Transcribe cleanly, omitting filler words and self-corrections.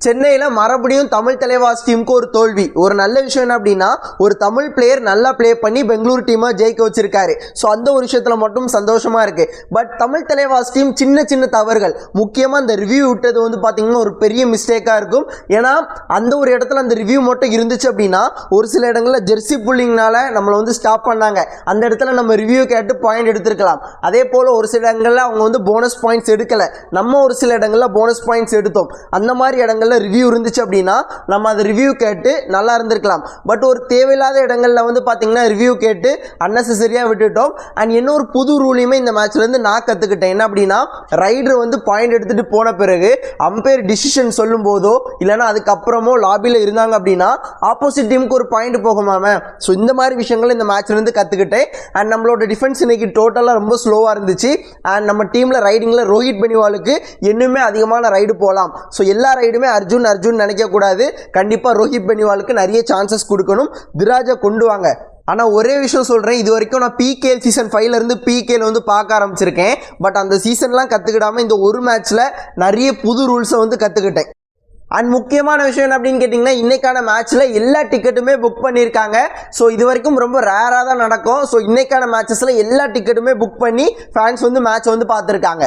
சென்னையில் மறுபடியும் தமிழ் தலைவாஸ் டீமுக்கு ஒரு தோல்வி. ஒரு நல்ல விஷயம் என்ன அப்படின்னா, ஒரு தமிழ் பிளேயர் நல்லா ப்ளே பண்ணி பெங்களூர் டீமை ஜெயிக்க வச்சிருக்காரு. ஸோ அந்த ஒரு விஷயத்தில் மட்டும் சந்தோஷமாக இருக்குது. பட் தமிழ் தலைவாஸ் டீம் சின்ன சின்ன தவறுகள், முக்கியமாக அந்த ரிவ்யூ விட்டது வந்து பார்த்திங்கன்னா ஒரு பெரிய மிஸ்டேக்காக இருக்கும். ஏன்னா அந்த ஒரு இடத்துல அந்த ரிவ்யூ மட்டும் இருந்துச்சு அப்படின்னா, ஒரு சில இடங்களில் ஜெர்சி புல்லிங்னால நம்மளை வந்து ஸ்டாப் பண்ணாங்க. அந்த இடத்துல நம்ம ரிவ்யூ கேட்டு பாயிண்ட் எடுத்துருக்கலாம். அதே போல் ஒரு சில இடங்களில் அவங்க வந்து போனஸ் பாயிண்ட்ஸ் எடுக்கலை, நம்ம ஒரு சில இடங்களில் போனஸ் பாயிண்ட்ஸ் எடுத்தோம். அந்த மாதிரி இடங்களில் ரிவ்யூ இருந்துச்சு அப்படின்னா நம்ம அந்த ரிவ்யூ கேட்டு நல்லா இருந்திருக்கலாம். பட் ஒரு தேவையில்லாத இடங்களில் வந்து பார்த்தீங்கன்னா ரிவ்யூ கேட்டு அன்னெசரியாக விட்டுட்டோம். அண்ட் இன்னொரு புது ரூலையுமே இந்த மேட்ச்லேருந்து நான் கற்றுக்கிட்டேன். என்ன அப்படின்னா, ரைடர் வந்து பாயிண்ட் எடுத்துகிட்டு போன பிறகு அம்பையர் டிசிஷன் சொல்லும் போதோ இல்லைனா அதுக்கப்புறமோ லாபியில் இருந்தாங்க அப்படின்னா ஆப்போசிட் டீமுக்கு ஒரு பாயிண்ட் போகுமாமே. ஸோ இந்த மாதிரி விஷயங்கள் இந்த மேட்ச்லேருந்து கற்றுக்கிட்டேன். அண்ட் நம்மளோட டிஃபென்ஸ் இன்னைக்கு டோட்டலாக ரொம்ப ஸ்லோவாக இருந்துச்சு. அண்ட் நம்ம டீமில் ரைடிங்கில் ரோஹித் பெனிவாலுக்கு இன்னுமே அதிகமான ரைடு போகலாம். ஸோ எல்லா ரைடுமே அர்ஜுன் நினைக்கக்கூடாது. கண்டிப்பாக ரோஹித் பெனிவாலுக்கு நிறைய சான்சஸ் கொடுக்கணும். திராஜை கொண்டு வாங்க. ஆனால் ஒரே விஷயம் சொல்கிறேன், இது வரைக்கும் நான் பிகேஎல் சீசன் 5லேருந்து பிகேஎல் வந்து பார்க்க ஆரம்பிச்சிருக்கேன். பட் அந்த சீசன்லாம் கற்றுக்கிடாமல் இந்த ஒரு மேட்ச்சில் நிறைய புது ரூல்ஸை வந்து கற்றுக்கிட்டேன். அண்ட் முக்கியமான விஷயம் என்ன அப்படின்னு கேட்டிங்கன்னா, இன்றைக்கான மேட்ச்சில் எல்லா டிக்கெட்டுமே புக் பண்ணியிருக்காங்க. ஸோ இது வரைக்கும் ரொம்ப ரேராக தான் நடக்கும். ஸோ இன்றைக்கான மேட்சஸில் எல்லா டிக்கெட்டுமே புக் பண்ணி ஃபேன்ஸ் வந்து மேட்ச் வந்து பார்த்துருக்காங்க.